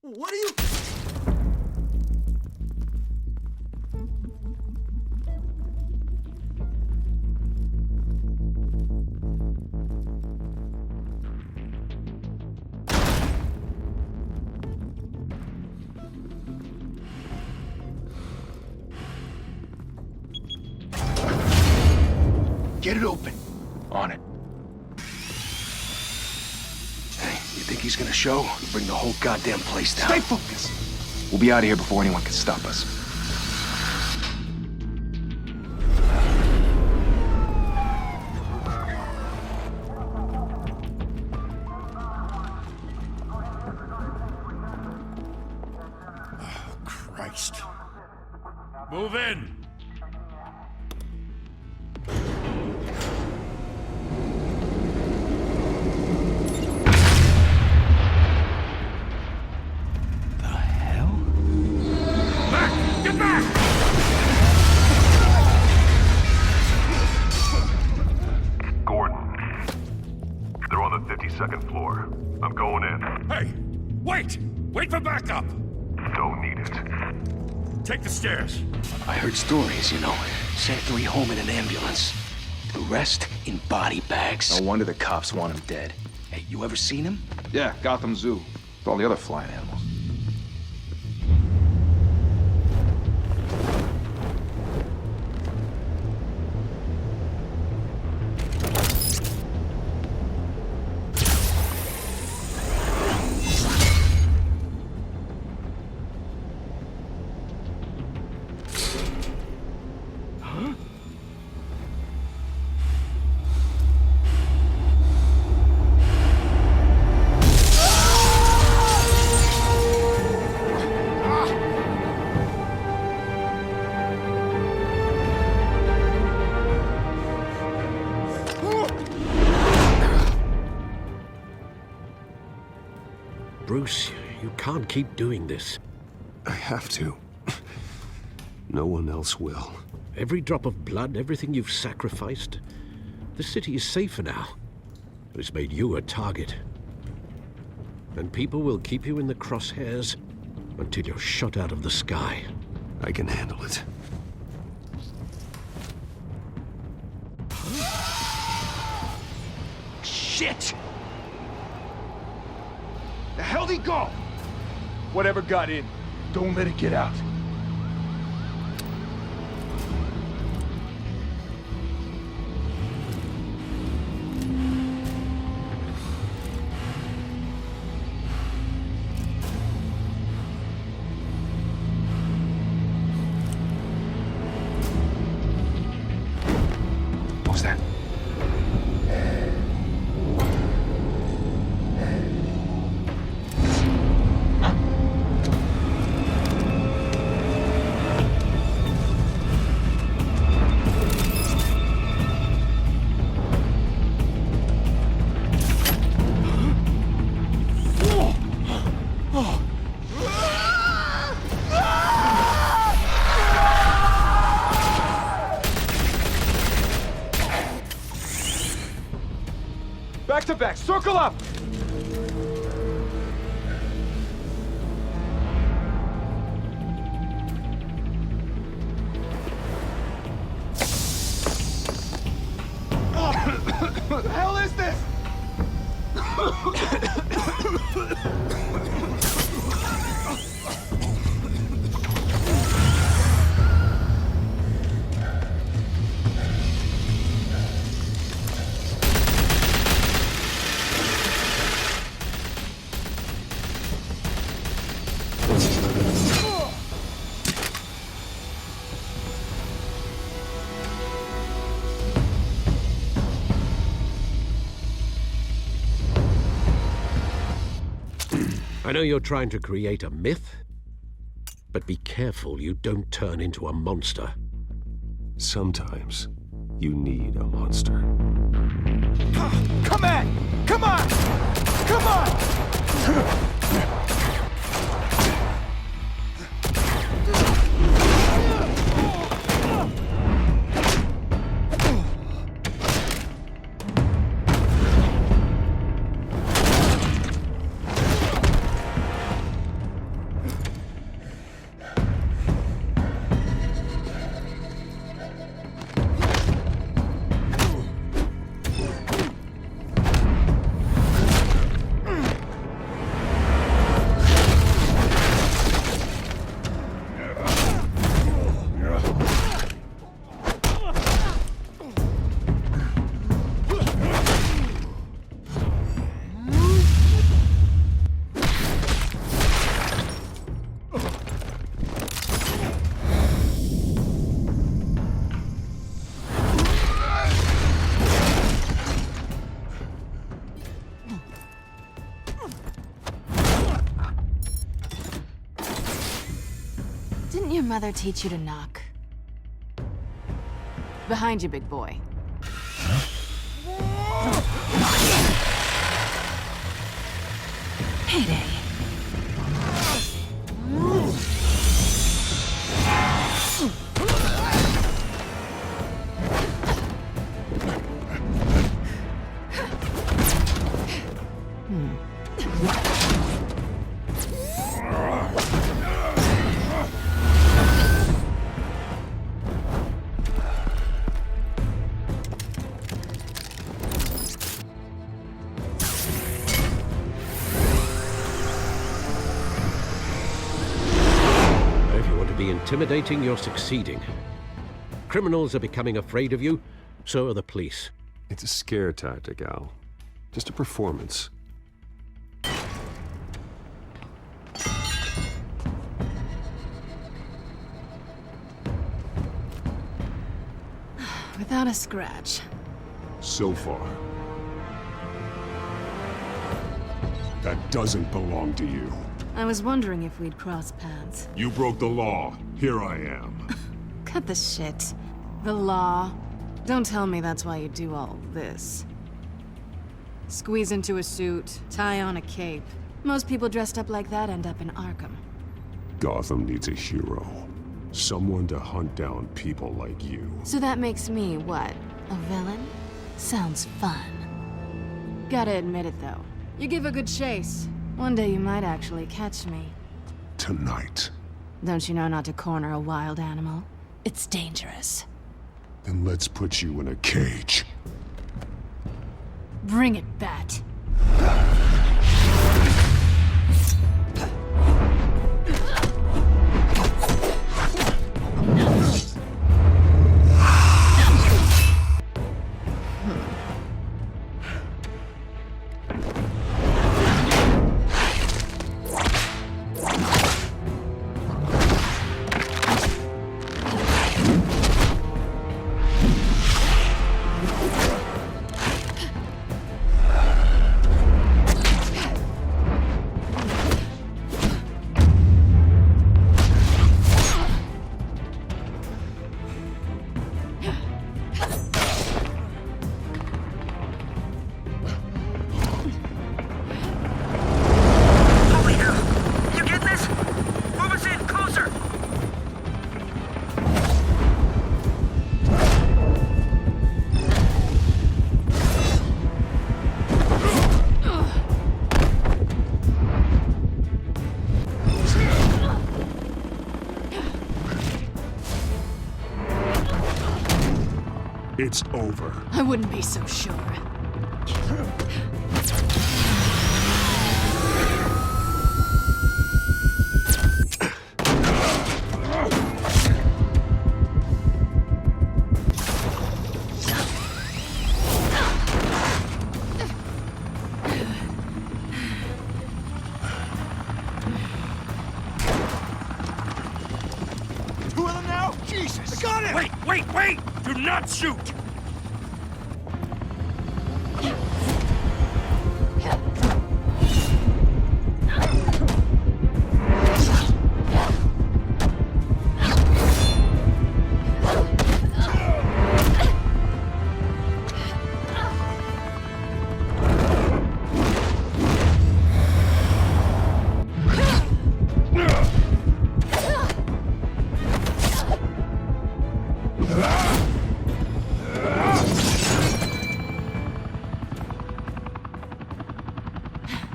What are you... Get it open. On it. Hey, you think he's gonna show? He'll bring the whole goddamn place down. Stay focused! We'll be out of here before anyone can stop us. Oh, Christ. Move in! Second floor. I'm going in. Hey! Wait! Wait for backup! Don't need it. Take the stairs. I heard stories, you know. Sent 3 home in an ambulance. The rest in body bags. No wonder the cops want him dead. Hey, you ever seen him? Yeah, Gotham Zoo. With all the other flying animals. Bruce, you can't keep doing this. I have to. No one else will. Every drop of blood, everything you've sacrificed. The city is safer now. It's made you a target. And people will keep you in the crosshairs until you're shot out of the sky. I can handle it. Shit! The hell'd he go? Whatever got in, don't let it get out. What was that? Back to back, circle up! What the hell is this? I know you're trying to create a myth, but be careful you don't turn into a monster. Sometimes you need a monster. Come on! Come on! Come on! Didn't your mother teach you to knock? Behind you, big boy. Payday. Intimidating, you're succeeding. Criminals are becoming afraid of you, so are the police. It's a scare tactic, Al. Just a performance. Without a scratch. So far. That doesn't belong to you. I was wondering if we'd cross paths. You broke the law. Here I am. Cut the shit. The law. Don't tell me that's why you do all this. Squeeze into a suit, tie on a cape. Most people dressed up like that end up in Arkham. Gotham needs a hero. Someone to hunt down people like you. So that makes me, what, a villain? Sounds fun. Gotta admit it, though. You give a good chase. One day you might actually catch me. Tonight. Don't you know not to corner a wild animal? It's dangerous. Then let's put you in a cage. Bring it, Bat. it's over. I wouldn't be so sure. Two of them now? Jesus! I got it! Wait! Do not shoot!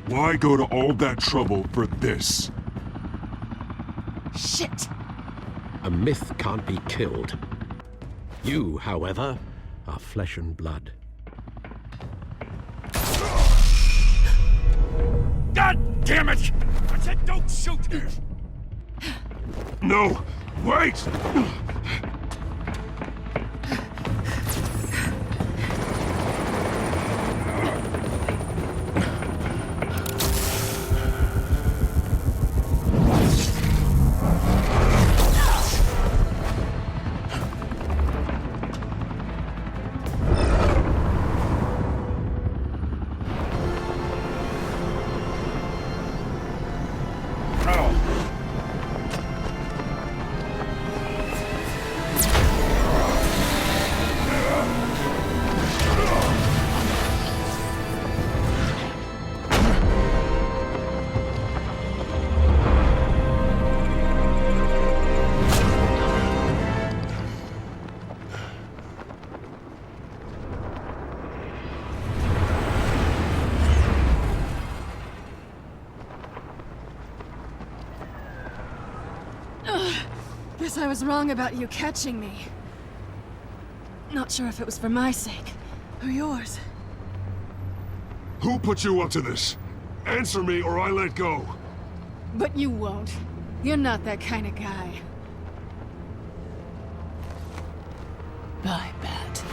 Why go to all that trouble for this? Shit! A myth can't be killed. You, however, are flesh and blood. God damn it! I said don't shoot! No! Wait! Guess I was wrong about you catching me. Not sure if it was for my sake or yours. Who put you up to this? Answer me or I let go. But you won't. You're not that kind of guy. I bet.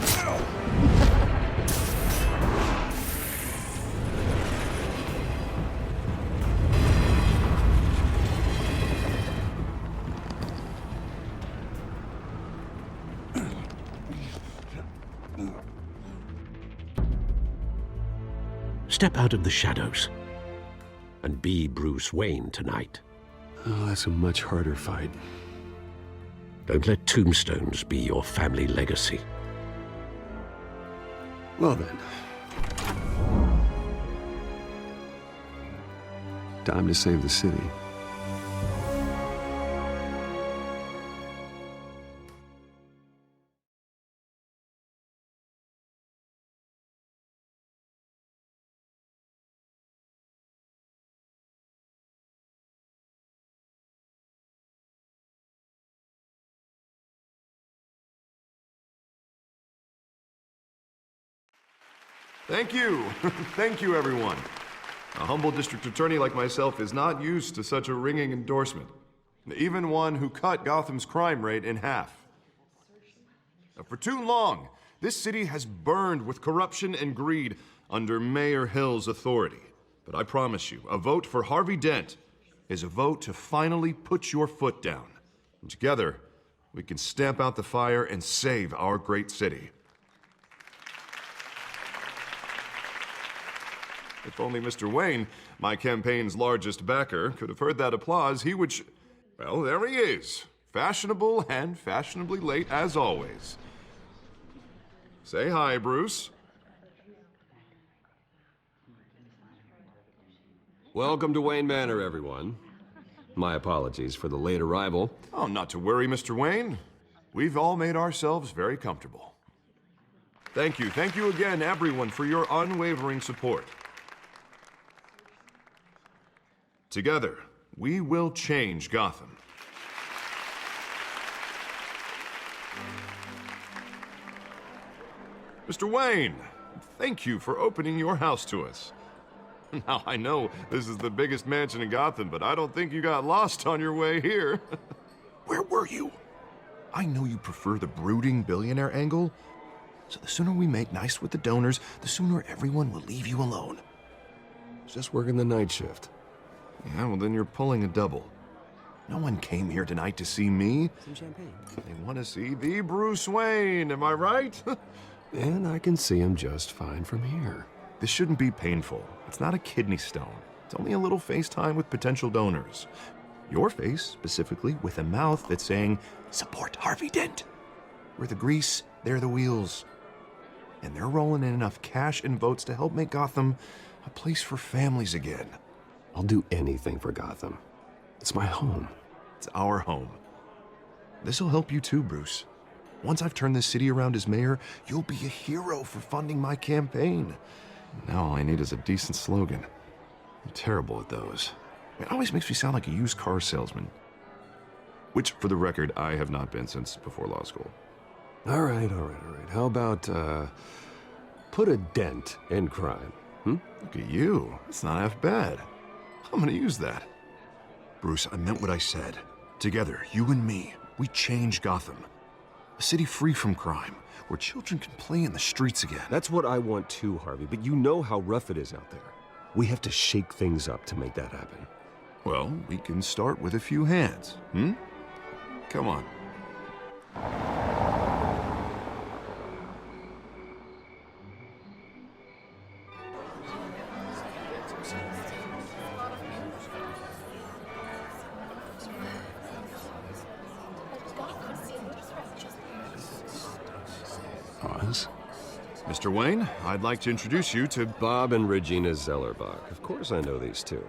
Step out of the shadows and be Bruce Wayne tonight. Oh, that's a much harder fight. Don't let tombstones be your family legacy. Well then. Time to save the city. Thank you. Thank you, everyone. A humble district attorney like myself is not used to such a ringing endorsement. Even one who cut Gotham's crime rate in half. For too long, this city has burned with corruption and greed under Mayor Hill's authority. But I promise you, a vote for Harvey Dent is a vote to finally put your foot down. And together, we can stamp out the fire and save our great city. If only Mr. Wayne, my campaign's largest backer, could have heard that applause, he would well, there he is. Fashionable and fashionably late as always. Say hi, Bruce. Welcome to Wayne Manor, everyone. My apologies for the late arrival. Oh, not to worry, Mr. Wayne. We've all made ourselves very comfortable. Thank you again, everyone, for your unwavering support. Together, we will change Gotham. Mr. Wayne, thank you for opening your house to us. Now, I know this is the biggest mansion in Gotham, but I don't think you got lost on your way here. Where were you? I know you prefer the brooding billionaire angle, so the sooner we make nice with the donors, the sooner everyone will leave you alone. Just working the night shift. Yeah, well then you're pulling a double. No one came here tonight to see me. Some champagne. They want to see the Bruce Wayne, am I right? And I can see him just fine from here. This shouldn't be painful. It's not a kidney stone. It's only a little FaceTime with potential donors. Your face, specifically, with a mouth that's saying, support Harvey Dent. We're the grease, they're the wheels. And they're rolling in enough cash and votes to help make Gotham a place for families again. I'll do anything for Gotham. It's my home. It's our home. This'll help you too, Bruce. Once I've turned this city around as mayor, you'll be a hero for funding my campaign. Now all I need is a decent slogan. I'm terrible at those. It always makes me sound like a used car salesman. Which, for the record, I have not been since before law school. All right. How about, put a dent in crime, Look at you. That's not half bad. I'm gonna use that. Bruce, I meant what I said. Together, you and me, we change Gotham. A city free from crime, where children can play in the streets again. That's what I want too, Harvey, but you know how rough it is out there. We have to shake things up to make that happen. Well, we can start with a few hands, Come on. Oz? Mr. Wayne, I'd like to introduce you to... Bob and Regina Zellerbach. Of course I know these two.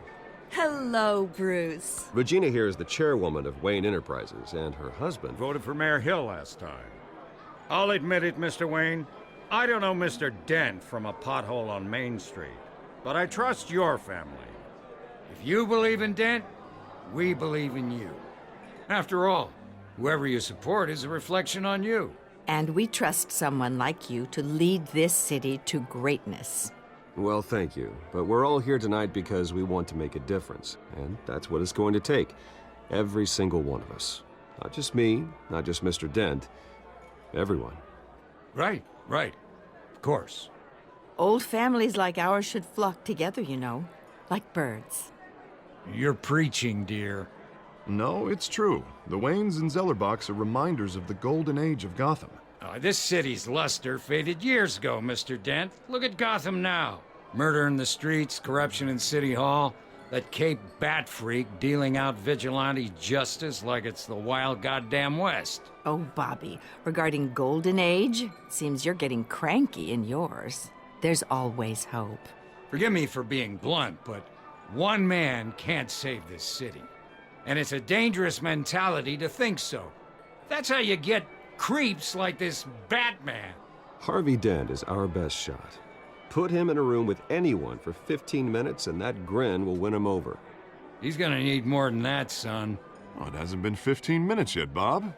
Hello, Bruce. Regina here is the chairwoman of Wayne Enterprises, and her husband... Voted for Mayor Hill last time. I'll admit it, Mr. Wayne. I don't know Mr. Dent from a pothole on Main Street, but I trust your family. If you believe in Dent, we believe in you. After all, whoever you support is a reflection on you. And we trust someone like you to lead this city to greatness. Well, thank you. But we're all here tonight because we want to make a difference. And that's what it's going to take. Every single one of us. Not just me, not just Mr. Dent. Everyone. Right. Of course. Old families like ours should flock together, you know, like birds. You're preaching, dear. No, it's true. The Waynes and Zellerbachs are reminders of the golden age of Gotham. This city's luster faded years ago, Mr. Dent. Look at Gotham now. Murder in the streets, corruption in City Hall, that Cape Bat freak dealing out vigilante justice like it's the wild goddamn West. Oh, Bobby, regarding Golden Age, seems you're getting cranky in yours. There's always hope. Forgive me for being blunt, but one man can't save this city. And it's a dangerous mentality to think so. That's how you get creeps like this Batman. Harvey Dent is our best shot. Put him in a room with anyone for 15 minutes and that grin will win him over. He's gonna need more than that, son. Oh, it hasn't been 15 minutes yet, Bob.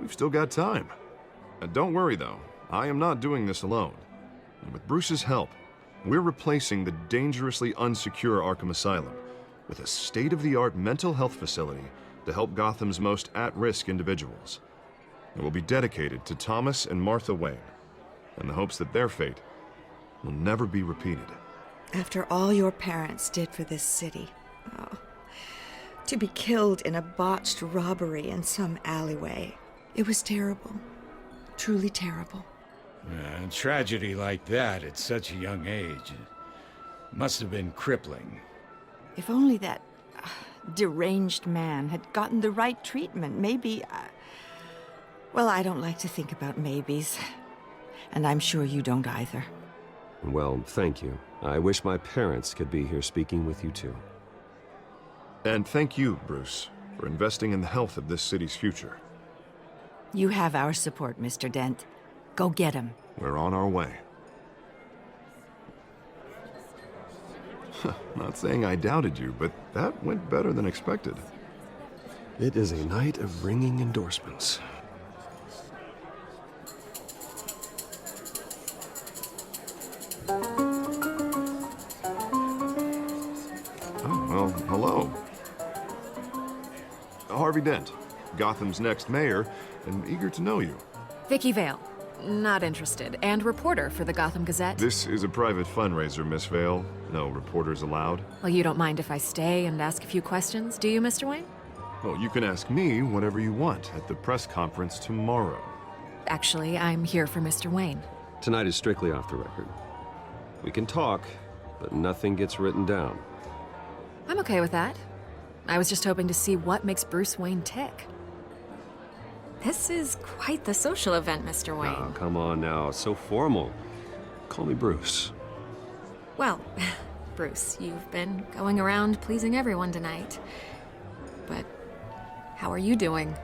We've still got time. Don't worry, though. I am not doing this alone. And with Bruce's help, we're replacing the dangerously unsecure Arkham Asylum with a state-of-the-art mental health facility to help Gotham's most at-risk individuals. It will be dedicated to Thomas and Martha Wayne, in the hopes that their fate will never be repeated. After all your parents did for this city, to be killed in a botched robbery in some alleyway, it was terrible. Truly terrible. A tragedy like that at such a young age must have been crippling. If only that deranged man had gotten the right treatment, maybe... Well, I don't like to think about maybes. And I'm sure you don't either. Well, thank you. I wish my parents could be here speaking with you too. And thank you, Bruce, for investing in the health of this city's future. You have our support, Mr. Dent. Go get him. We're on our way. Not saying I doubted you, but that went better than expected. It is a night of ringing endorsements. Well, hello. Harvey Dent, Gotham's next mayor, and eager to know you. Vicky Vale. Not interested. And reporter for the Gotham Gazette. This is a private fundraiser, Miss Vale. No reporters allowed. Well, you don't mind if I stay and ask a few questions, do you, Mr. Wayne? Well, you can ask me whatever you want at the press conference tomorrow. Actually, I'm here for Mr. Wayne. Tonight is strictly off the record. We can talk, but nothing gets written down. I'm okay with that. I was just hoping to see what makes Bruce Wayne tick. This is quite the social event, Mr. Wayne. Oh, come on now. It's so formal. Call me Bruce. Well, Bruce, you've been going around pleasing everyone tonight. But how are you doing?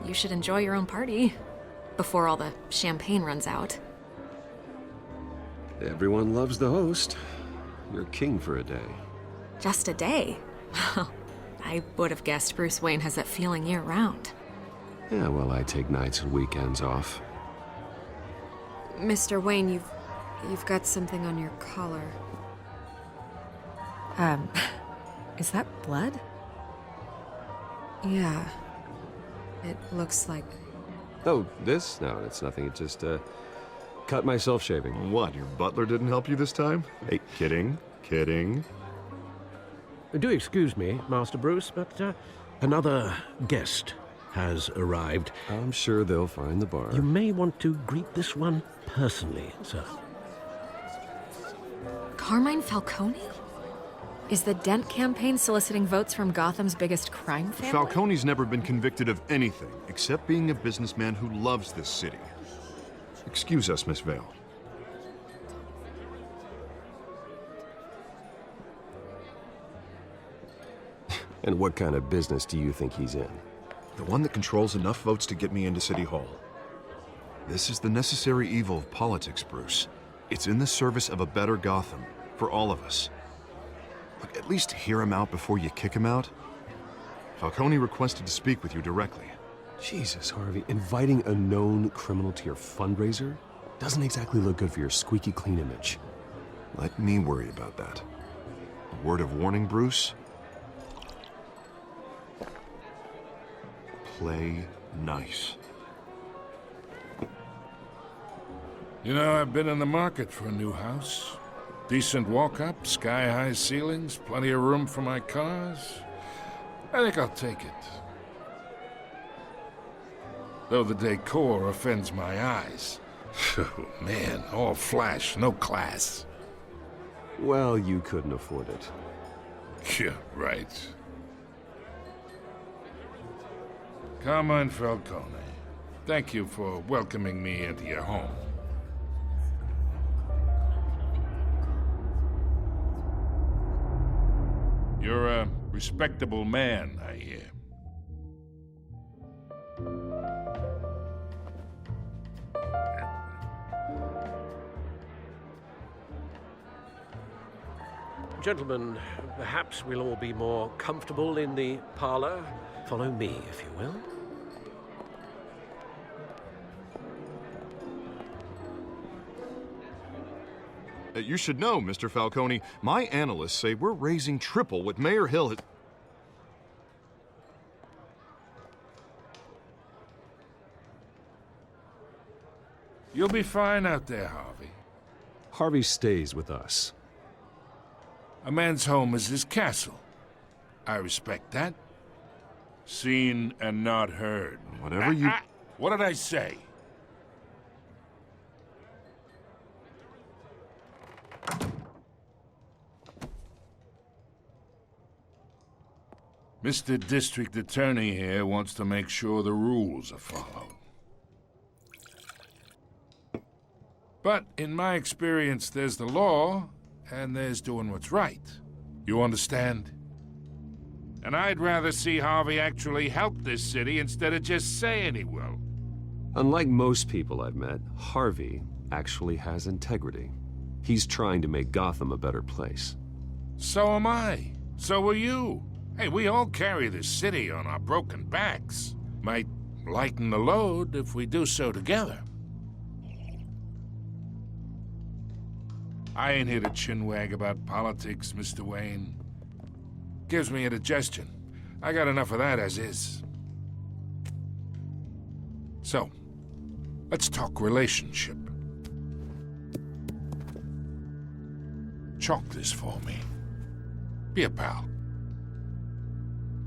You should enjoy your own party before all the champagne runs out. Everyone loves the host. You're king for a day. Just a day? I would have guessed Bruce Wayne has that feeling year-round. Yeah, well, I take nights and weekends off. Mr. Wayne, you've got something on your collar. Is that blood? Yeah. It looks like... Oh, this? No, it's nothing. It just, cut myself shaving. What, your butler didn't help you this time? Hey, kidding. Do excuse me, Master Bruce, but another guest has arrived. I'm sure they'll find the bar. You may want to greet this one personally, sir. Carmine Falcone? Is the Dent campaign soliciting votes from Gotham's biggest crime family? Falcone's never been convicted of anything except being a businessman who loves this city. Excuse us, Miss Vale. And what kind of business do you think he's in? The one that controls enough votes to get me into City Hall. This is the necessary evil of politics, Bruce. It's in the service of a better Gotham, for all of us. Look, at least hear him out before you kick him out. Falcone requested to speak with you directly. Jesus, Harvey, inviting a known criminal to your fundraiser doesn't exactly look good for your squeaky clean image. Let me worry about that. A word of warning, Bruce. Play nice. You know, I've been in the market for a new house. Decent walk-up, sky-high ceilings, plenty of room for my cars. I think I'll take it. Though the decor offends my eyes. Oh, man, all flash, no class. Well, you couldn't afford it. Yeah, right. Carmine Falcone, thank you for welcoming me into your home. You're a respectable man, I hear. Gentlemen, perhaps we'll all be more comfortable in the parlor. Follow me, if you will. You should know, Mr. Falcone, my analysts say we're raising triple what Mayor Hill has... You'll be fine out there, Harvey. Harvey stays with us. A man's home is his castle. I respect that. Seen and not heard. Whatever you... What did I say? Mr. District Attorney here wants to make sure the rules are followed. But in my experience, there's the law, and there's doing what's right. You understand? And I'd rather see Harvey actually help this city instead of just saying he will. Unlike most people I've met, Harvey actually has integrity. He's trying to make Gotham a better place. So am I. So are you. Hey, we all carry this city on our broken backs. Might lighten the load if we do so together. I ain't here to chinwag about politics, Mr. Wayne. Gives me indigestion. I got enough of that as is. So, let's talk relationship. Chalk this for me. Be a pal.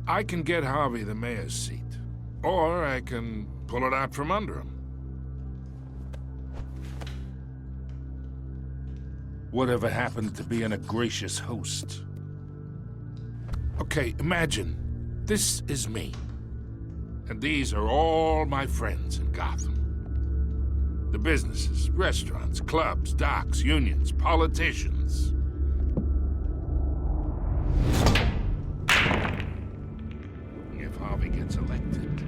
I can get Harvey the mayor's seat, or I can pull it out from under him. Whatever happened to being a gracious host? Okay, imagine this is me, and these are all my friends in Gotham. The businesses, restaurants, clubs, docks, unions, politicians. If Harvey gets elected,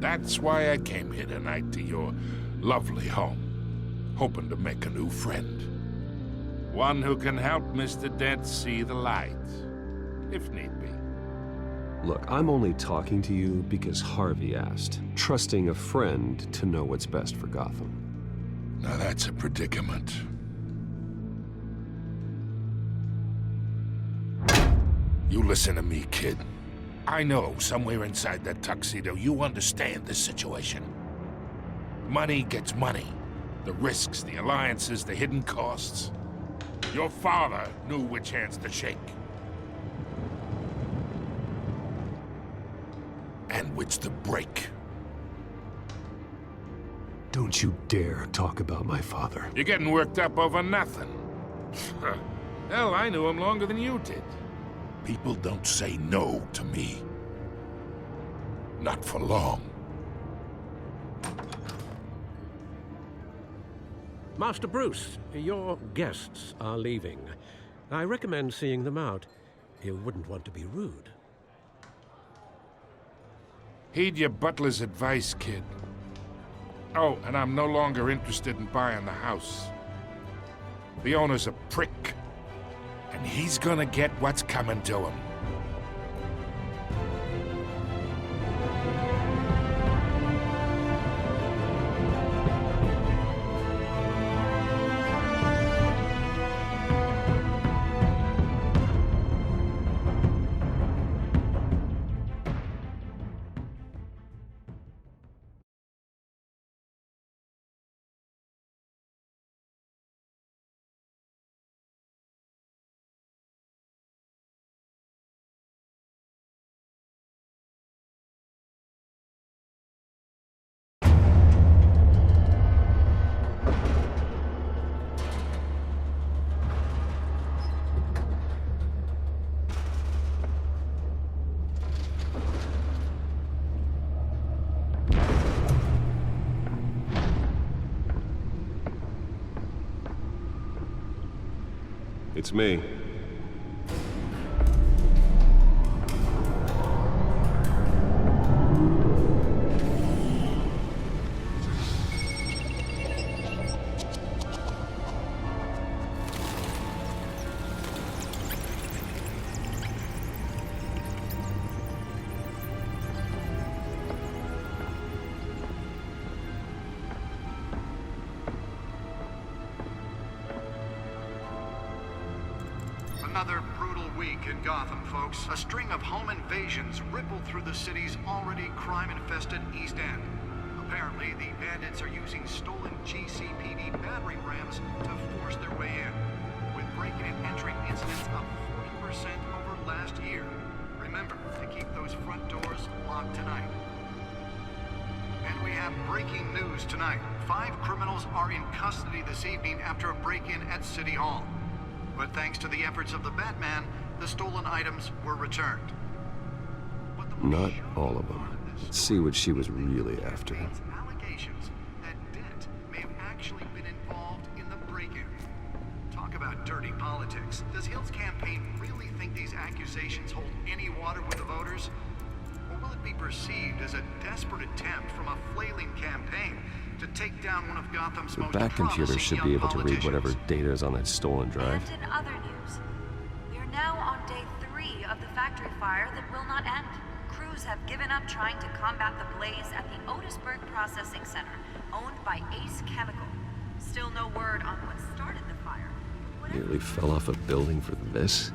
that's why I came here tonight to your lovely home, hoping to make a new friend. One who can help Mr. Dent see the light, if need be. Look, I'm only talking to you because Harvey asked, trusting a friend to know what's best for Gotham. Now that's a predicament. You listen to me, kid. I know somewhere inside that tuxedo you understand this situation. Money gets money. The risks, the alliances, the hidden costs. Your father knew which hands to shake. And which to break. Don't you dare talk about my father. You're getting worked up over nothing. Hell, I knew him longer than you did. People don't say no to me. Not for long. Master Bruce, your guests are leaving. I recommend seeing them out. You wouldn't want to be rude. Heed your butler's advice, kid. Oh, and I'm no longer interested in buying the house. The owner's a prick, and he's gonna get what's coming to him. It's me. Another brutal week in Gotham, folks. A string of home invasions rippled through the city's already crime-infested East End. Apparently, the bandits are using stolen GCPD battering rams to force their way in, with break-in and entry incidents up 40% over last year. Remember to keep those front doors locked tonight. And we have breaking news tonight. 5 criminals are in custody this evening after a break-in at City Hall. But thanks to the efforts of the Batman, the stolen items were returned. Not all of them. Let's see what she was really after. Allegations that Dent may have actually been involved in the break-in. Talk about dirty politics. Does Hill's campaign really think these accusations hold any water with the voters? Or will it be perceived as a desperate attempt from a flailing campaign to take down one of Gotham's most The back computer should be able to read whatever data is on that stolen drive. And in other news, we are now on day 3 of the factory fire that will not end. Crews crews have given up trying to combat the blaze at the Otisburg Processing Center, owned by Ace Chemical. Still no word on what started the fire. Nearly fell off a building for this?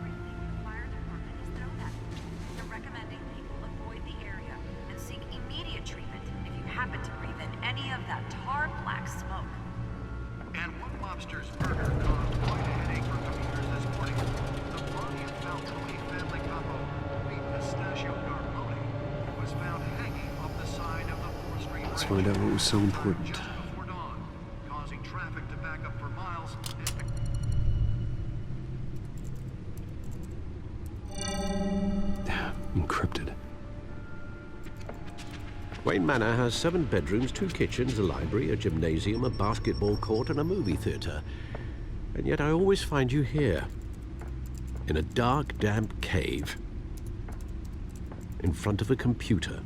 They're recommending people avoid the area and seek immediate treatment if you happen to breathe in any of that tar black smoke. And one lobster's murder caused quite a headache for commuters this morning. The body of Falcone family couple, the Pistachio Carbone, was found hanging off the side of the 4th Street Let's Bridge find out what was so important. just before dawn, causing traffic to back up for miles. Encrypted. Wayne Manor has 7 bedrooms, 2 kitchens, a library, a gymnasium, a basketball court, and a movie theater. And yet I always find you here, in a dark, damp cave, in front of a computer.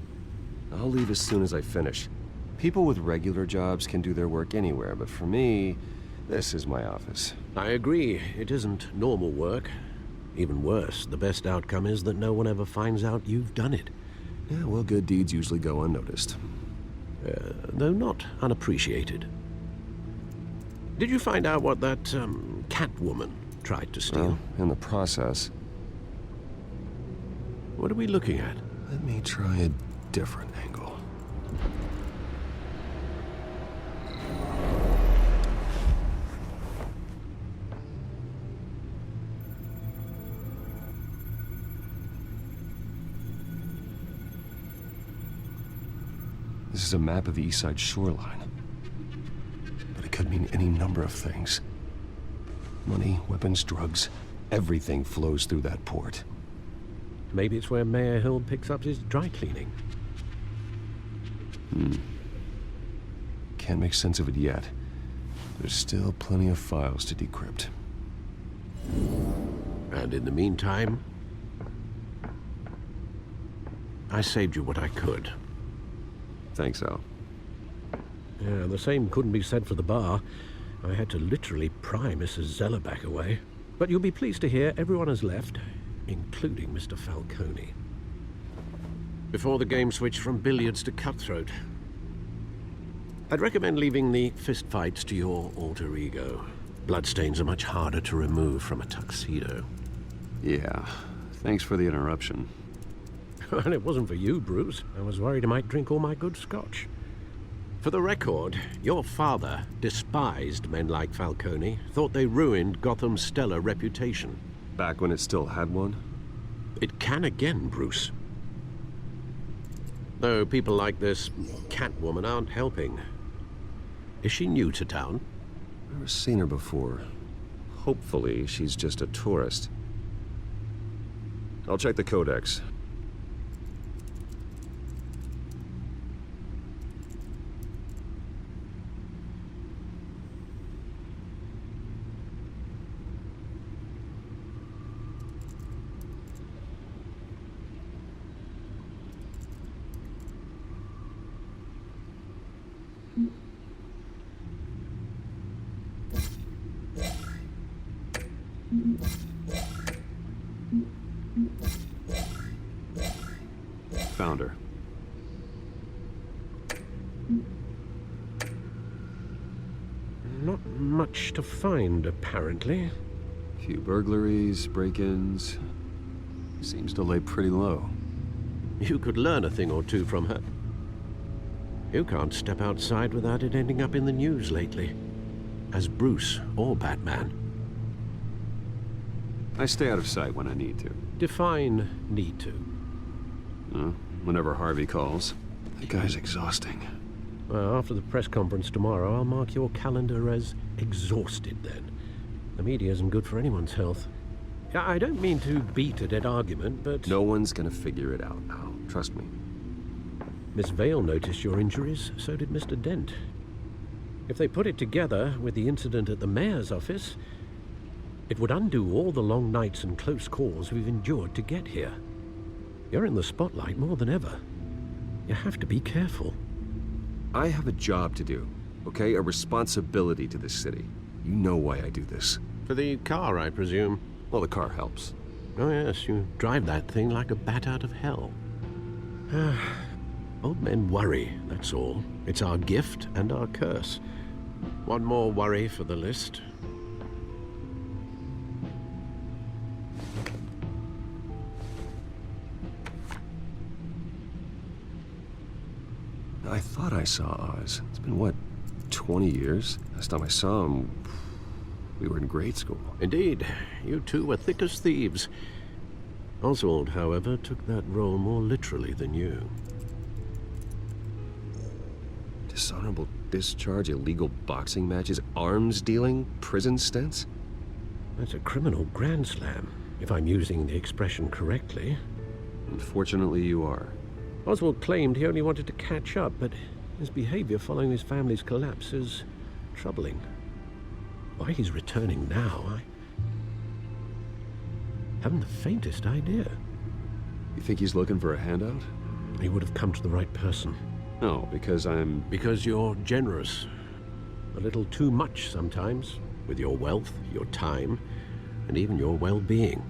I'll leave as soon as I finish. People with regular jobs can do their work anywhere, but for me, this is my office. I agree, it isn't normal work. Even worse, the best outcome is that no one ever finds out you've done it. Yeah, well, good deeds usually go unnoticed. Though not unappreciated. Did you find out what that, Catwoman tried to steal? Well, in the process. What are we looking at? Let me try a different angle. This is a map of the East Side shoreline. But it could mean any number of things. Money, weapons, drugs, everything flows through that port. Maybe it's where Mayor Hill picks up his dry cleaning. Can't make sense of it yet. There's still plenty of files to decrypt. And in the meantime, I saved you what I could. Thanks, Al. Yeah, the same couldn't be said for the bar. I had to literally pry Mrs. Zellerback away. But you'll be pleased to hear everyone has left, including Mr. Falcone. Before the game switched from billiards to cutthroat. I'd recommend leaving the fistfights to your alter ego. Bloodstains are much harder to remove from a tuxedo. Yeah, thanks for the interruption. Well, it wasn't for you, Bruce. I was worried I might drink all my good scotch. For the record, your father despised men like Falcone, thought they ruined Gotham's stellar reputation. Back when it still had one? It can again, Bruce. Though people like this Catwoman aren't helping. Is she new to town? Never seen her before. Hopefully, she's just a tourist. I'll check the codex. Found her. Not much to find, apparently. Few burglaries, break-ins. Seems to lay pretty low. You could learn a thing or two from her. You can't step outside without it ending up in the news lately. As Bruce or Batman. I stay out of sight when I need to. Define need to. Whenever Harvey calls. That guy's exhausting. Well, after the press conference tomorrow, I'll mark your calendar as exhausted then. The media isn't good for anyone's health. I don't mean to beat a dead argument, but... No one's gonna figure it out, Al. Trust me. Miss Vale noticed your injuries, so did Mr. Dent. If they put it together with the incident at the mayor's office, it would undo all the long nights and close calls we've endured to get here. You're in the spotlight more than ever. You have to be careful. I have a job to do, okay? A responsibility to this city. You know why I do this. For the car, I presume? Well, the car helps. Oh yes, you drive that thing like a bat out of hell. Old men worry, that's all. It's our gift and our curse. One more worry for the list. I thought I saw Oz. It's been, what, 20 years? Last time I saw him, we were in grade school. Indeed. You two were thick as thieves. Oswald, however, took that role more literally than you. Dishonorable discharge, illegal boxing matches, arms dealing, prison stints? That's a criminal grand slam, if I'm using the expression correctly. Unfortunately, you are. Oswald claimed he only wanted to catch up, but his behavior following his family's collapse is troubling. Why he's returning now, I haven't the faintest idea. You think he's looking for a handout? He would have come to the right person. No, because I'm... Because you're generous. A little too much sometimes, with your wealth, your time, and even your well-being.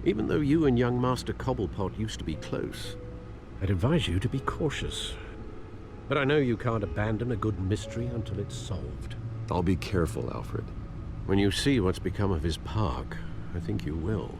Even though you and young Master Cobblepot used to be close, I'd advise you to be cautious. But I know you can't abandon a good mystery until it's solved. I'll be careful, Alfred. When you see what's become of his park, I think you will.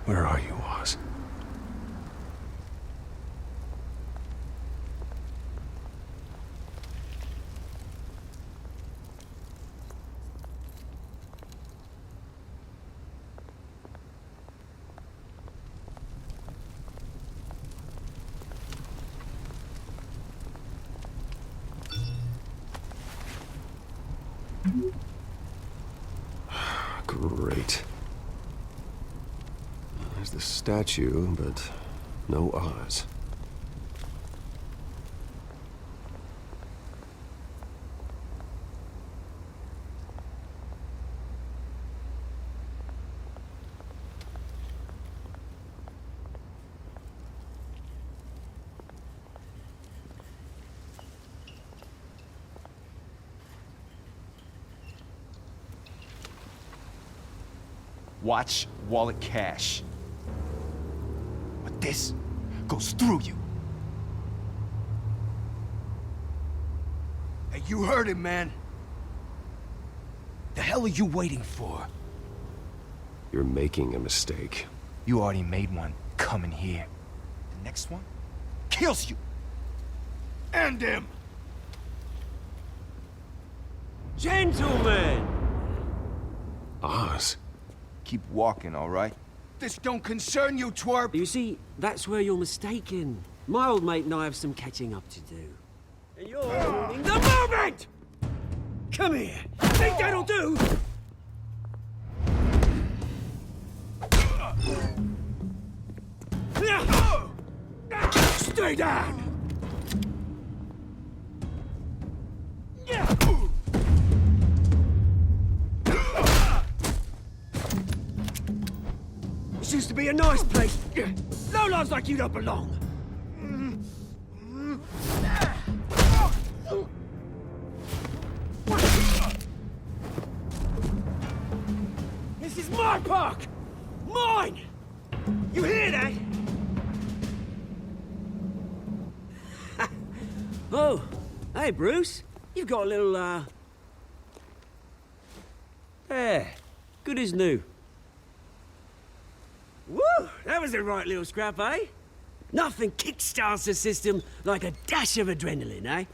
Where are you, Oz? Great. There's the statue, but no Oz. Watch wallet cash. But this goes through you. Hey, you heard him, man. The hell are you waiting for? You're making a mistake. You already made one coming here. The next one kills you. And him. Gentlemen! Oz. Keep walking, all right? This don't concern you, twerp! You see, that's where you're mistaken. My old mate and I have some catching up to do. And you're ruining the moment! Come here! Think that'll do? Stay down! This used to be a nice place. Lowlifes like you don't belong. This is my park! Mine! You hear that? Oh, hey, Bruce. You've got a little, there. Good as new. Woo! That was a right little scrap, eh? Nothing kickstarts the system like a dash of adrenaline, eh?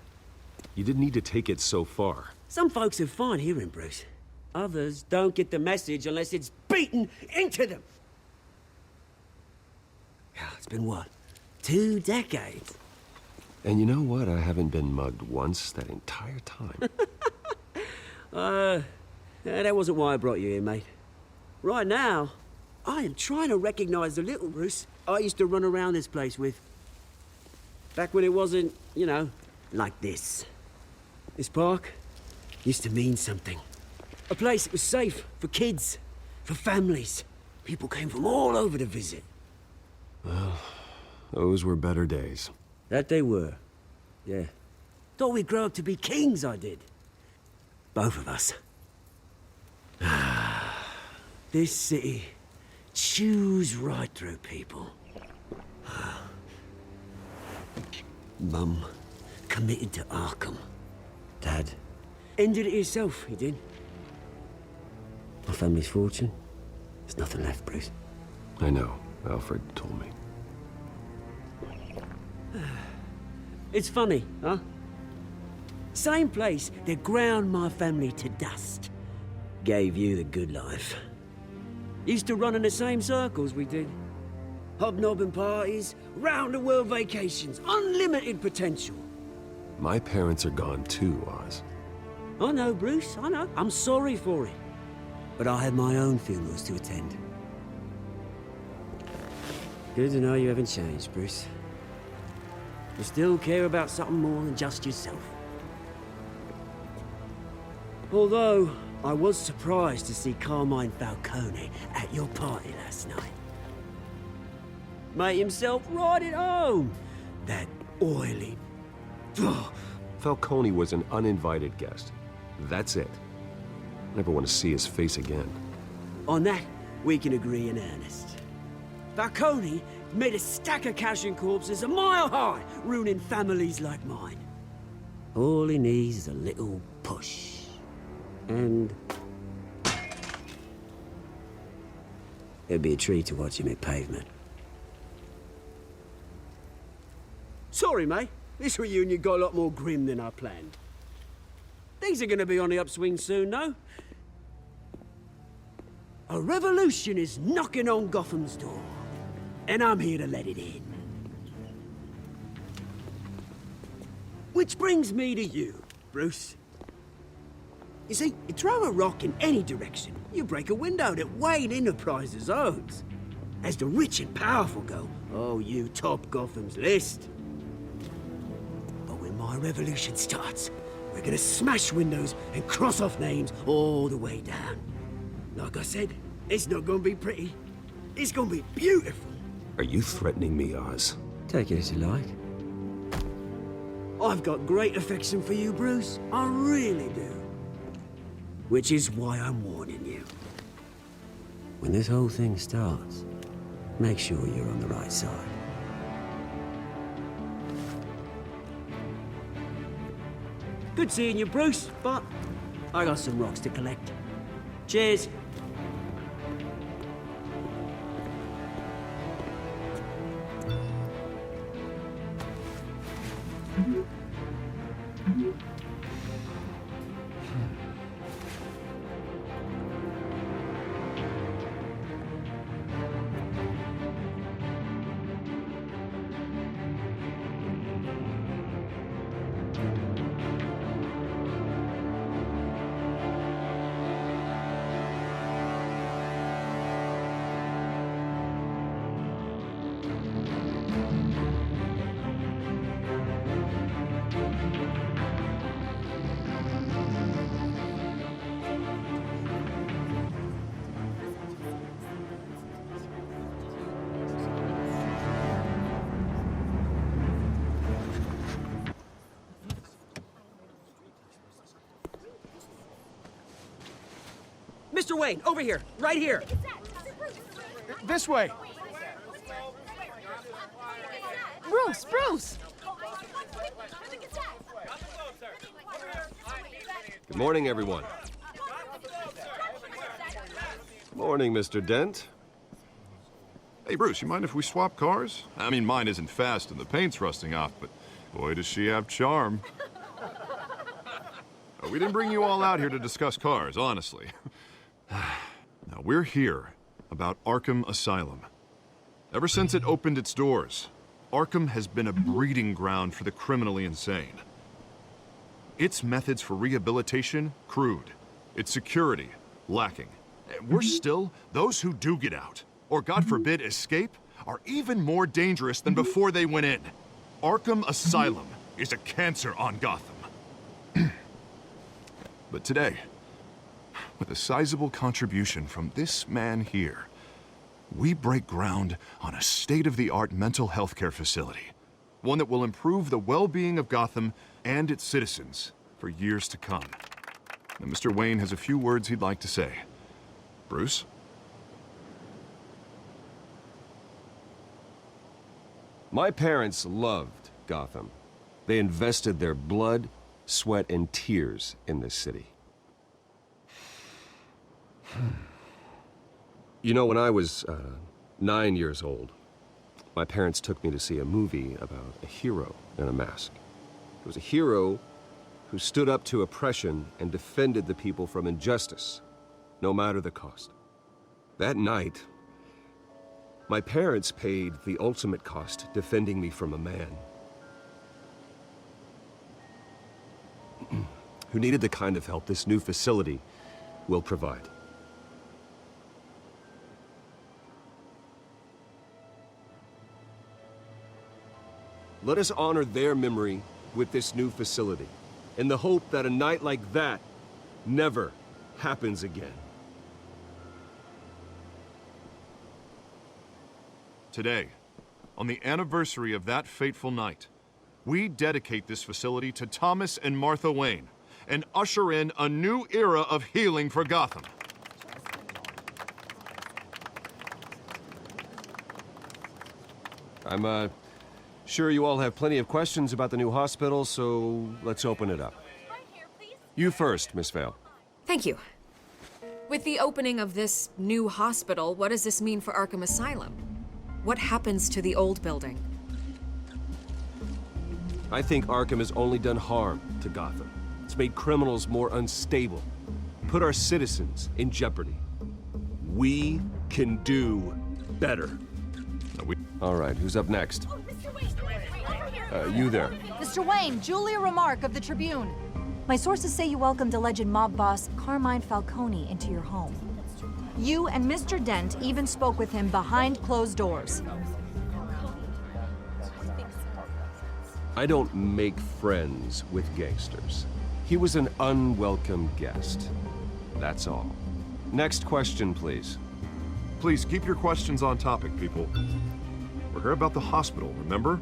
You didn't need to take it so far. Some folks have fine hearing, Bruce. Others don't get the message unless it's beaten into them. It's been what? 2 decades? And you know what? I haven't been mugged once that entire time. That wasn't why I brought you here, mate. Right now, I am trying to recognize the little Bruce I used to run around this place with. Back when it wasn't, you know, like this. This park used to mean something. A place that was safe for kids, for families. People came from all over to visit. Well, those were better days. That they were. Yeah. Thought we'd grow up to be kings, I did. Both of us. This city chews right through people. Mum committed to Arkham. Dad ended it himself, he did. My family's fortune. There's nothing left, Bruce. I know. Alfred told me. It's funny, huh? Same place that ground my family to dust. Gave you the good life. Used to run in the same circles we did. Hobnobbing parties, round-the-world vacations, unlimited potential. My parents are gone too, Oz. I know, Bruce, I know. I'm sorry for it. But I had my own funerals to attend. Good to know you haven't changed, Bruce. You still care about something more than just yourself. Although, I was surprised to see Carmine Falcone at your party last night. Made himself right at home. That oily... Ugh. Falcone was an uninvited guest. That's it. Never want to see his face again. On that, we can agree in earnest. Falcone made a stack of cash and corpses a mile high, ruining families like mine. All he needs is a little push. And... it'd be a treat to watch him hit pavement. Sorry, mate. This reunion got a lot more grim than I planned. Things are gonna be on the upswing soon, though. A revolution is knocking on Gotham's door. And I'm here to let it in. Which brings me to you, Bruce. You see, you throw a rock in any direction, you break a window that Wayne Enterprises owns. As the rich and powerful go, oh, you top Gotham's list. But when my revolution starts, we're gonna smash windows and cross off names all the way down. Like I said, it's not gonna be pretty. It's gonna be beautiful. Are you threatening me, Oz? Take it as you like. I've got great affection for you, Bruce. I really do. Which is why I'm warning you. When this whole thing starts, make sure you're on the right side. Good seeing you, Bruce, but I got some rocks to collect. Cheers. Mr. Wayne, over here, right here. This way. Bruce! Good morning, everyone. Morning, Mr. Dent. Hey, Bruce, you mind if we swap cars? I mean, mine isn't fast and the paint's rusting off, but boy, does she have charm. We didn't bring you all out here to discuss cars, honestly. Now, we're here about Arkham Asylum. Ever since it opened its doors, Arkham has been a breeding ground for the criminally insane. Its methods for rehabilitation, crude. Its security, lacking. Worse still, those who do get out, or God forbid escape, are even more dangerous than before they went in. Arkham Asylum is a cancer on Gotham. But today, with a sizable contribution from this man here, we break ground on a state-of-the-art mental health care facility. One that will improve the well-being of Gotham and its citizens for years to come. And Mr. Wayne has a few words he'd like to say. Bruce? My parents loved Gotham. They invested their blood, sweat, and tears in this city. You know, when I was 9 years old, my parents took me to see a movie about a hero in a mask. It was a hero who stood up to oppression and defended the people from injustice, no matter the cost. That night, my parents paid the ultimate cost defending me from a man who needed the kind of help this new facility will provide. Let us honor their memory with this new facility, in the hope that a night like that never happens again. Today, on the anniversary of that fateful night, we dedicate this facility to Thomas and Martha Wayne and usher in a new era of healing for Gotham. I'm sure you all have plenty of questions about the new hospital, so let's open it up. You first, Miss Vale. Thank you. With the opening of this new hospital, what does this mean for Arkham Asylum? What happens to the old building? I think Arkham has only done harm to Gotham. It's made criminals more unstable, put our citizens in jeopardy. We can do better. All right, who's up next? You there. Mr. Wayne, Julia Remark of the Tribune. My sources say you welcomed alleged mob boss Carmine Falcone into your home. You and Mr. Dent even spoke with him behind closed doors. I don't make friends with gangsters. He was an unwelcome guest. That's all. Next question, please. Please keep your questions on topic, people. We're here about the hospital, remember?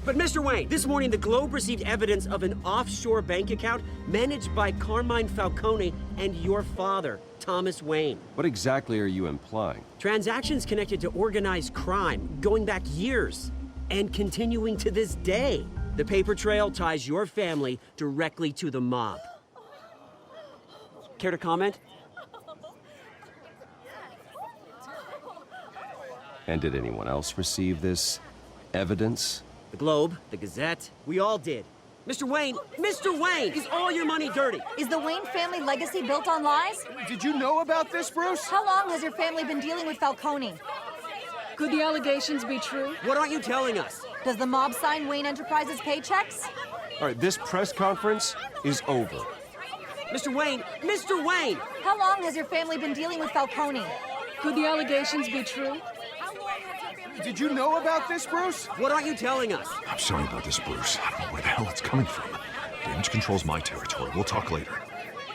But Mr. Wayne, this morning the Globe received evidence of an offshore bank account managed by Carmine Falcone and your father, Thomas Wayne. What exactly are you implying? Transactions connected to organized crime, going back years, and continuing to this day. The paper trail ties your family directly to the mob. Care to comment? And did anyone else receive this evidence? The Globe, the Gazette, we all did. Mr. Wayne, is all your money dirty? Is the Wayne family legacy built on lies? Did you know about this, Bruce? How long has your family been dealing with Falcone? Could the allegations be true? What aren't you telling us? Does the mob sign Wayne Enterprises paychecks? All right, this press conference is over. Mr. Wayne! How long has your family been dealing with Falcone? Could the allegations be true? Did you know about this, Bruce? What aren't you telling us? I'm sorry about this, Bruce. I don't know where the hell it's coming from. Damage control's my territory. We'll talk later.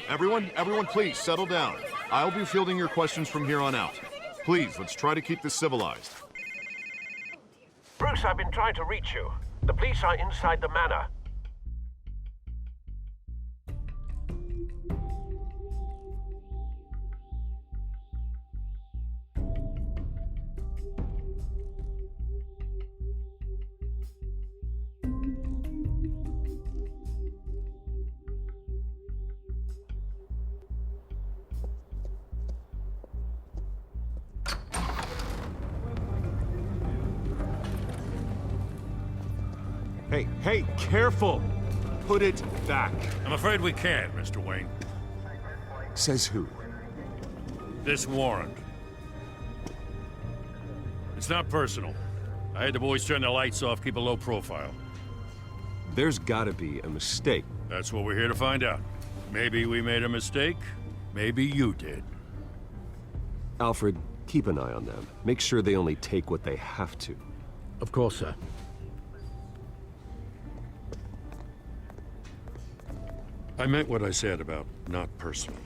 Everyone, please settle down. I'll be fielding your questions from here on out. Please, let's try to keep this civilized. Bruce, I've been trying to reach you. The police are inside the manor. Hey, careful! Put it back. I'm afraid we can't, Mr. Wayne. Says who? This warrant. It's not personal. I had the boys turn the lights off, keep a low profile. There's gotta be a mistake. That's what we're here to find out. Maybe we made a mistake. Maybe you did. Alfred, keep an eye on them. Make sure they only take what they have to. Of course, sir. I meant what I said about not personal.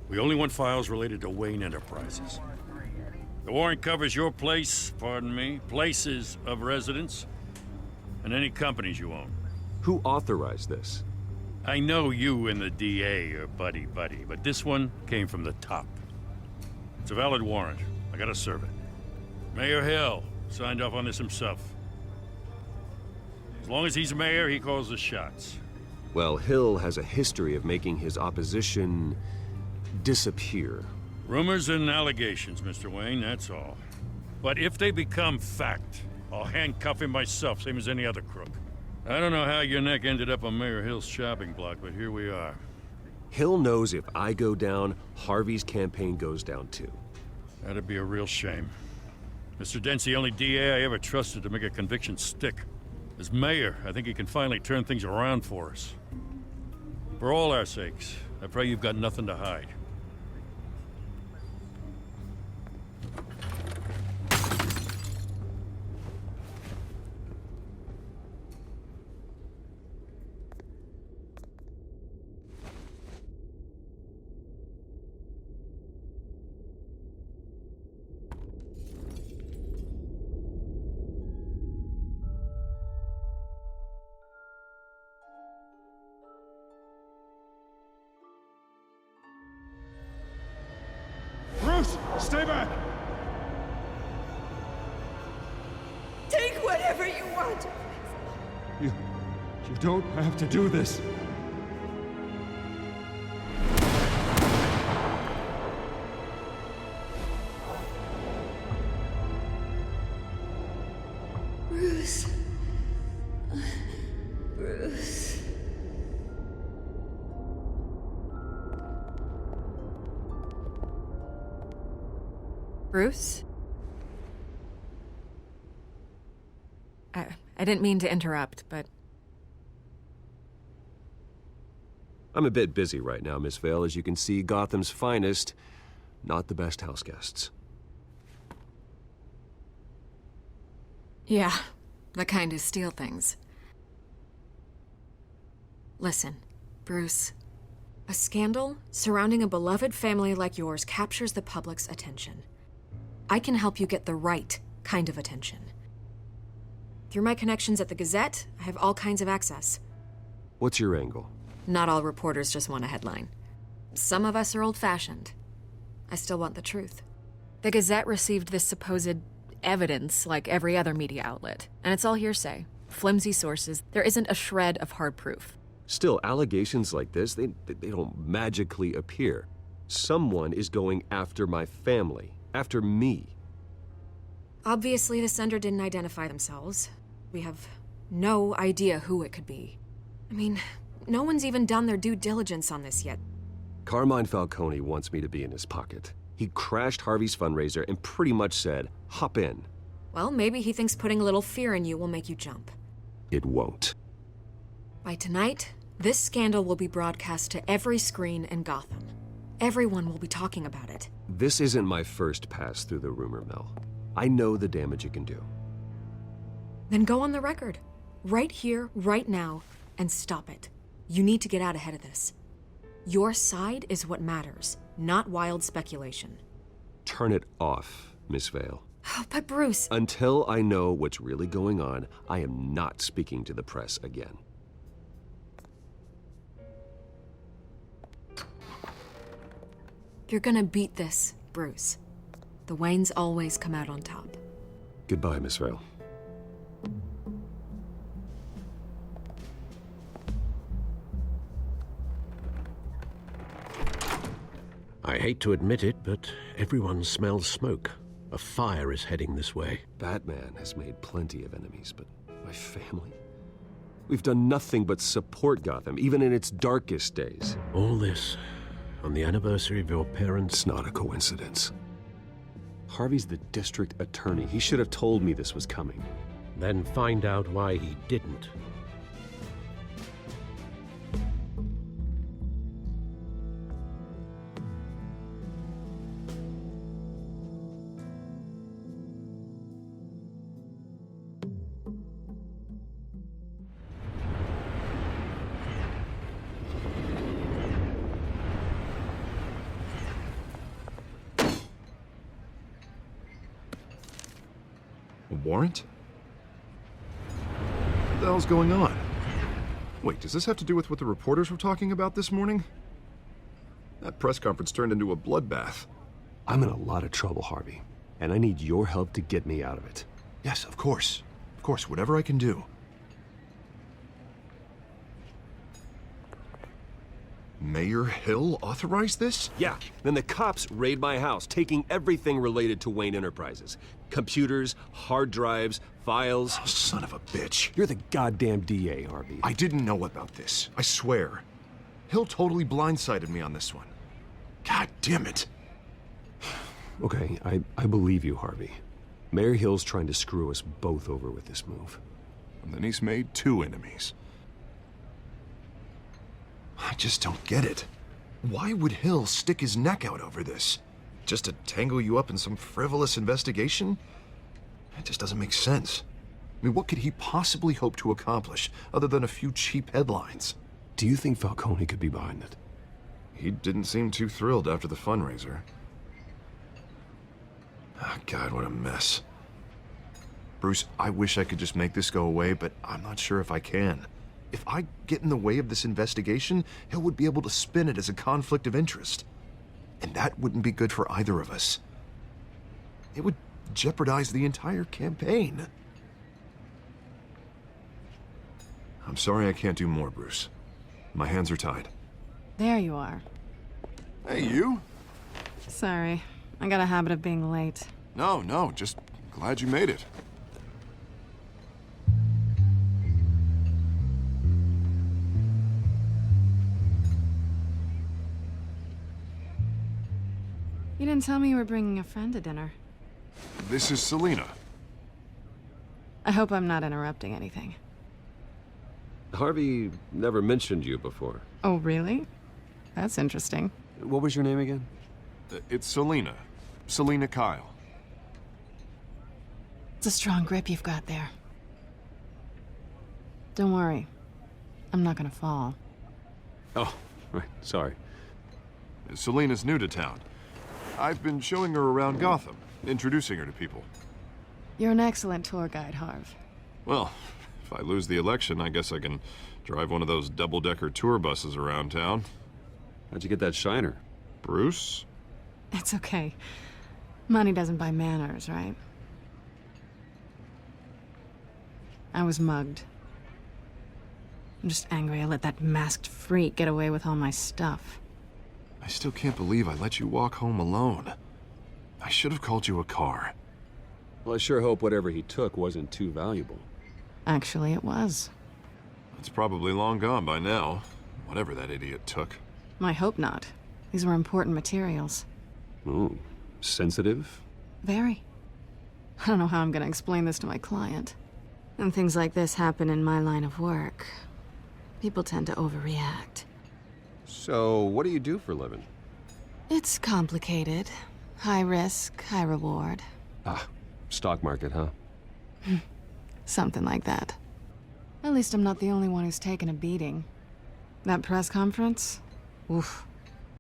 We only want files related to Wayne Enterprises. The warrant covers your place, pardon me, places of residence, and any companies you own. Who authorized this? I know you and the DA are buddy-buddy, but this one came from the top. It's a valid warrant. I gotta serve it. Mayor Hill signed off on this himself. As long as he's mayor, he calls the shots. Well, Hill has a history of making his opposition disappear. Rumors and allegations, Mr. Wayne, that's all. But if they become fact, I'll handcuff him myself, same as any other crook. I don't know how your neck ended up on Mayor Hill's shopping block, but here we are. Hill knows if I go down, Harvey's campaign goes down too. That'd be a real shame. Mr. Dent's the only DA I ever trusted to make a conviction stick. As mayor, I think he can finally turn things around for us. For all our sakes, I pray you've got nothing to hide. Bruce, stay back! Take whatever you want. You don't have to do this. Bruce. Bruce. Bruce? I didn't mean to interrupt, but... I'm a bit busy right now, Miss Vale. As you can see, Gotham's finest, not the best house guests. Yeah, the kind who steal things. Listen, Bruce. A scandal surrounding a beloved family like yours captures the public's attention. I can help you get the right kind of attention. Through my connections at the Gazette, I have all kinds of access. What's your angle? Not all reporters just want a headline. Some of us are old-fashioned. I still want the truth. The Gazette received this supposed evidence like every other media outlet, and it's all hearsay. Flimsy sources. There isn't a shred of hard proof. Still, allegations like this, they don't magically appear. Someone is going after my family, after me. Obviously, the sender didn't identify themselves. We have no idea who it could be. I mean, no one's even done their due diligence on this yet. Carmine Falcone wants me to be in his pocket. He crashed Harvey's fundraiser and pretty much said, hop in. Well, maybe he thinks putting a little fear in you will make you jump. It won't. By tonight, this scandal will be broadcast to every screen in Gotham. Everyone will be talking about it. This isn't my first pass through the rumor mill. I know the damage it can do. Then go on the record. Right here, right now, and stop it. You need to get out ahead of this. Your side is what matters, not wild speculation. Turn it off, Miss Vale. Oh, but Bruce... Until I know what's really going on, I am not speaking to the press again. You're gonna beat this, Bruce. The Waynes always come out on top. Goodbye, Miss Vale. I hate to admit it, but everyone smells smoke. A fire is heading this way. Batman has made plenty of enemies, but my family? We've done nothing but support Gotham, even in its darkest days. All this on the anniversary of your parents'... It's not a coincidence. Harvey's the district attorney. He should have told me this was coming. Then find out why he didn't. A warrant? What the hell's going on? Wait, does this have to do with what the reporters were talking about this morning? That press conference turned into a bloodbath. I'm in a lot of trouble, Harvey, and I need your help to get me out of it. Yes, of course. Of course, whatever I can do. Mayor Hill authorized this? Yeah, then the cops raid my house, taking everything related to Wayne Enterprises. Computers, hard drives, files. Oh, son of a bitch. You're the goddamn DA, Harvey. I didn't know about this. I swear. Hill totally blindsided me on this one. God damn it. Okay, I believe you, Harvey. Mayor Hill's trying to screw us both over with this move. And then he's made 2 enemies. I just don't get it. Why would Hill stick his neck out over this? Just to tangle you up in some frivolous investigation? It just doesn't make sense. I mean, what could he possibly hope to accomplish other than a few cheap headlines? Do you think Falcone could be behind it? He didn't seem too thrilled after the fundraiser. Oh, God, what a mess. Bruce, I wish I could just make this go away, but I'm not sure if I can. If I get in the way of this investigation, Hill would be able to spin it as a conflict of interest. And that wouldn't be good for either of us. It would jeopardize the entire campaign. I'm sorry I can't do more, Bruce. My hands are tied. There you are. Hey, you? Sorry. I got a habit of being late. No, just glad you made it. You didn't tell me you were bringing a friend to dinner. This is Selina. I hope I'm not interrupting anything. Harvey never mentioned you before. Oh, really? That's interesting. What was your name again? It's Selina. Selina Kyle. It's a strong grip you've got there. Don't worry. I'm not gonna fall. Oh, right. Sorry. Selina's new to town. I've been showing her around Gotham, introducing her to people. You're an excellent tour guide, Harv. Well, if I lose the election, I guess I can drive one of those double-decker tour buses around town. How'd you get that shiner? Bruce? It's okay. Money doesn't buy manners, right? I was mugged. I'm just angry I let that masked freak get away with all my stuff. I still can't believe I let you walk home alone. I should have called you a car. Well, I sure hope whatever he took wasn't too valuable. Actually, it was. It's probably long gone by now, whatever that idiot took. I hope not. These were important materials. Ooh, sensitive? Very. I don't know how I'm gonna explain this to my client. And things like this happen in my line of work. People tend to overreact. So, what do you do for a living? It's complicated. High risk, high reward. Ah, stock market, huh? Something like that. At least I'm not the only one who's taken a beating. That press conference? Oof.